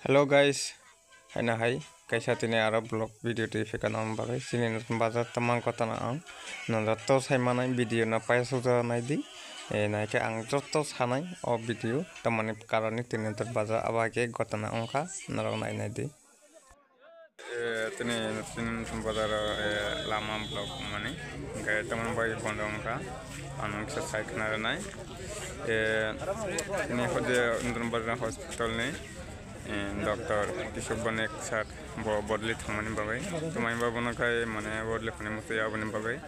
Hello guys, hai kaisa tini aro vlog video ti fekan on bagai sini nutun bazar tamang kota na ang nonjato saimanai video na pai suja nai di naike ang joto sanai o video tamani karoni tini nutun bazar abage kota na ongka narok nai nai di tini nutun bazar lama vlog mani gaya taman bagi bondo ongka anong sa site na nai ini hode nutun bazar hospital ni Dr. Kishore Banek sir bodli thamani bagai tumai babona kai mane bodli khane mutai abani bagai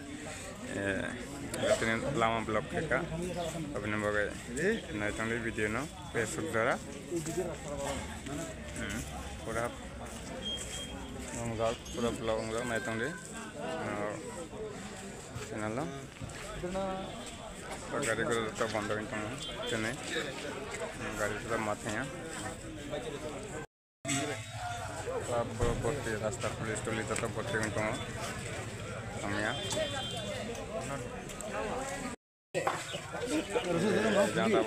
tini lama blog ka abani bagai nai tangli video no Facebook dara pura ngongal pura blog ngongal nai tangli channel la गाड़ी को तो बंद कर दूँ चने गाड़ी तो माथे हैं अब बोलते रास्ता पुलिस टोली तो बोलते हैं तो हम यहाँ ज़्यादा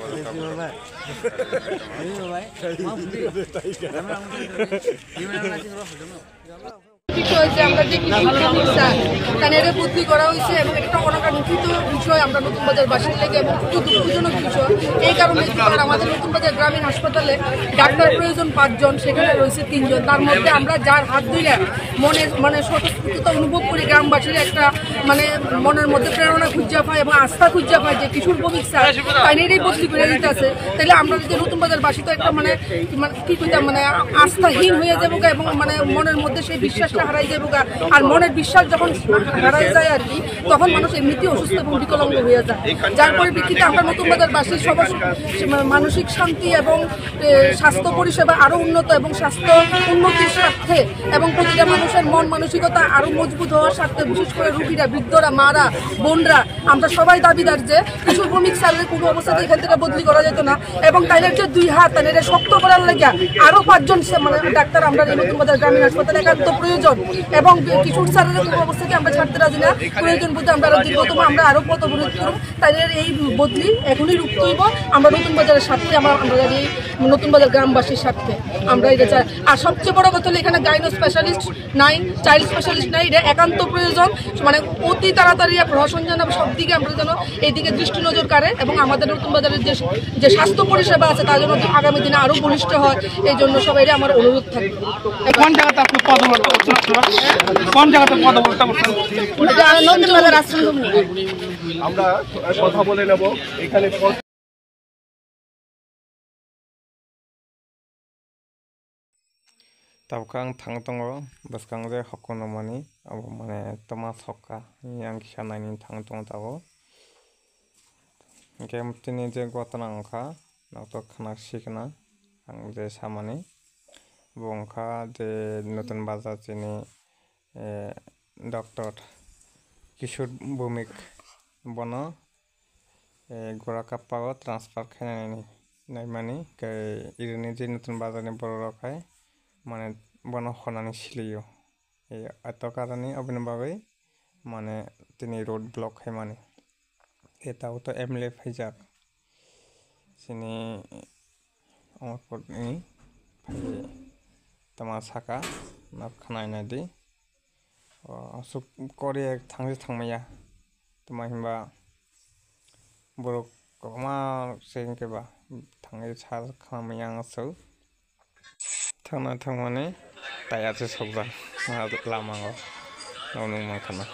বিষয় যে আমরা যে কানের বুদ্ধি করা হয়েছে এবং একটা অনাকাঙ্ক্ষিত বিষয় আমরা নতুন বাজার বাসীর লেগে এবং খুব দুঃখজনক বিষয় এই কারণে আমাদের নতুন বাজার গ্রামীণ হাসপাতালে ডাক্তার প্রয়োজন 5 জন সেখানে রয়েছে 3 জন তার মধ্যে আমরা যার হাত ধরে মানে স্বতঃস্ফূর্ততা অনুভব করি গ্রামবাসীর একটা মানে মনের মধ্যে প্রেরণা খুঁজে পায় এবং আস্থা খুঁজে পায় যে কিশোর ভৌমিক স্যার কানেরই বদলি করে দিতে আছে তাহলে আমরা যদি নতুন বাজার বাসী তো একটা মানে কি কইতাম মানে আস্থাহীন হয়ে যাবো এবং মানে মনের মধ্যে সেই বিশ্বাস হারাই যাবো আর মনের বিশ্বাস যখন হারাই যায় আর কি তখন মানুষ এমনিতেই অসুস্থ এবং বিকলাঙ্গ হয়ে যায় যার পরিপ্রেক্ষিতে আমরা নতুন বাজার বাসীর সবার মানসিক শান্তি এবং স্বাস্থ্য পরিষেবা আরো উন্নত এবং স্বাস্থ্য উন্নতির স্বার্থে এবং প্রতিটা মানুষের মন মানসিকতা আরো মজবুত হওয়ার স্বার্থে বিশেষ করে রোগীরা বৃদ্ধরা মারা বোনরা আমরা সবাই দাবিদার যে কিশোর ভৌমিক স্যারের কোনো অবস্থাতে এখান থেকে বদলি করা যেত না এবং তাইদের যে 2 হাত তাদের শক্ত করার লাগে আরো 5 জন মানে ডাক্তার আমরা নতুন বাজার গ্রামীণ হাসপাতালে একান্ত প্রয়োজন এবং কিশোর স্যারের কোনো অবস্থাকে আমরা ছাড়তে রাজি না প্রয়োজন বুঝে আমরা দীর্ঘতম আমরা আরো পথ অবরোধ করব তাদের এই বদলি এখনই রুখতে হইব আমরা নতুন বাজারের স্বার্থে আমরা এই নতুন বাজার গ্রামবাসীর স্বার্থে আমরা এটা চাই আর সবচেয়ে বড় কথা হলো এখানে গাইনো স্পেশালিস্ট নাই চাইল্ড স্পেশালিস্ট নাই এটা একান্ত প্রয়োজন মানে অতি তাড়াতাড়ি প্রশাসন যেন সব দিকে আমরা যেন এইদিকে দৃষ্টি নজর কাড়ে এবং আমাদের নতুন বাজারের যে স্বাস্থ্য পরিষেবা আছে তার জন্য আগামী দিনে আরো বলিষ্ঠ হয় এই জন্য সবাই আমার অনুরোধ থাকবে কোন জায়গাতে আপনি পদবর্তন করছেন কোন জায়গাতে পদবর্তন করছেন নতুন বাজার আশ্রম আমরা কথা বলে নেব এখানে tabkang thang tongo baskang je hokono mani abo mane toma sokka yang kisana ni thang tong tago game tini je gotana angka nato khana sikna ang je samani bongkha je notun bazar chini Dr. Kishore Banek bono gora kappago transfer khainani naimani ke irini je notun bazar ni boro rakai মানে বনো খনানি ছিলিও এই এত কারণে অভিনব বাবাই মানে তিনি road block হয় মানে এটাও তো এমএলএ ফাইজাক সিনি আমার পড়নি তোমার সাকা না খানাই না দি সব করে থাংজে থাংমায়া তোমার হিমবা বড় কমা সেনকেবা থাংজে ছাল খামায়া সৌ थांना थांमाने तायासो सबा लामाङाव नावनो माखाना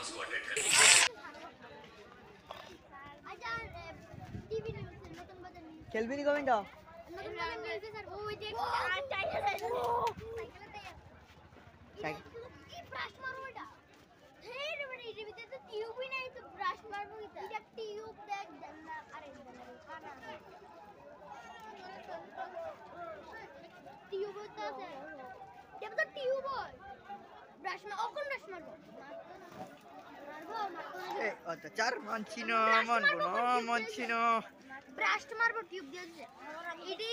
खेलबिनी गमिन द चार मानछिनो मनगुनो मानछिनो ब्रास्ट मारबो টিউব দিয়ে দিছে ইডি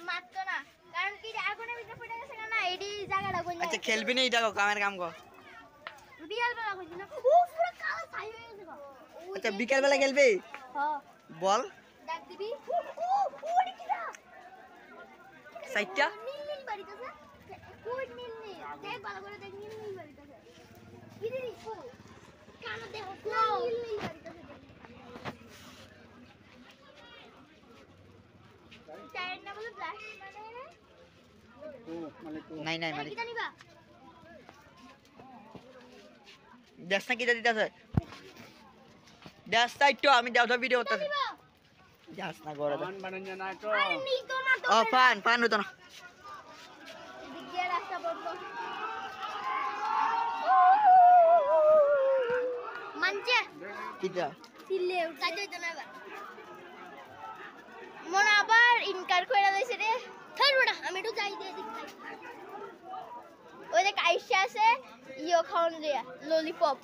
মারতো না কারণ কি আগুনে ভিতরে পড়ে গেছে না ইডি জায়গাটা কই আচ্ছা খেলবি না এটা কামের কাম কর বিকাল বেলা কইছি না ও পুরো কালো ছাই হয়ে গেছে আচ্ছা বিকাল বেলা খেলবি হ্যাঁ বল ডাক দিবি ও ওড়ি কিরা সাইটটা নীল নীল বাড়িতেছে তুই নীল নীল দেখ ভালো করে দেখ নীল নীল বাড়িটাছে কি রে ও কান দেখ না নীল নীল বাড়িটাছে টায়ার না বলে প্লাস্টিক মানে নাই মানে কি জানিবা দেশ না কি দিতেছে দেশ তাই তো আমি দেওয়া ভিডিও করতেছি জানিবা দেশ না করে মান বানান্য না তো আরে নীল তো না তো ও ফান হতো না দিকে রাস্তা বন্ধ মানছে কিটা তিলে উঠা যাইতো না এবার মন আবার ইনকার কইরা দিছে রে থাইরো না আমি একটু যাই দিয়ে দিই ওই যে আইসা আছে ইও খাওন দিয়া ললিপপ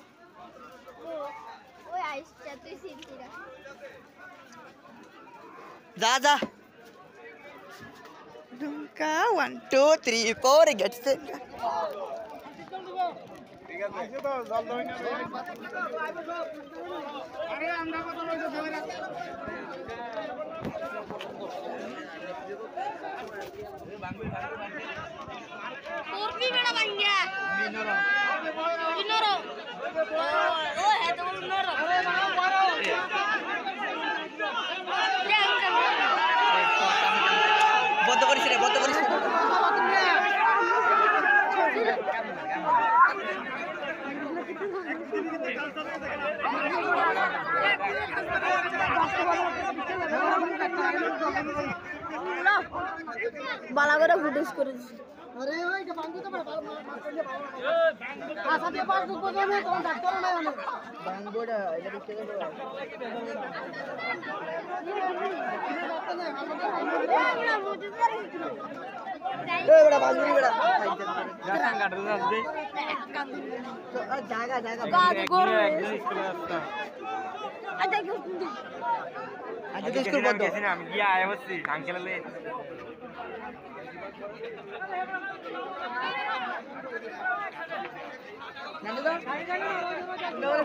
ওই আইসা তুই সিনতি না যা ডুমকা 1 2 3 4 গেটস Porfi beda bangya. Vinoro. Oh, है तो vinoro. বন্ধ করিস রে বালা করে ফুটেজ করেছি আরে ওই যে বাঙ্গু তো বড় আচ্ছা দিয়ে পাস দুটো দেবে তখন ডাক্তার নাই অনেক বাঙ্গোটা এটা দেখতে গেল এই বড় বাঙ্গুরি বড় জায়গা কাটতে যাচ্ছে জায়গা কাজ করো আজকে স্কুল বন্ধ আমি গিয়ে আয় বসছি আঙ্কেলে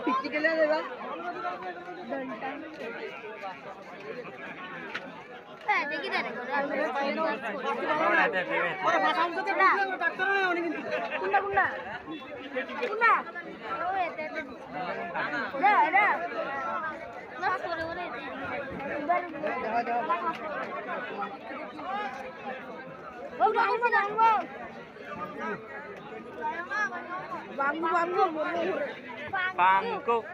ফিফটি কেলে দেবা হ্যাঁ দেখি দাঁড়া ডাক্তার নাই অনেক কিন্তু কুন্ডা কুন্ডা কুন্ডা ও এতে রে রে না করে ওরে ও বাঙ্গু বাঙ্গু Bangkok.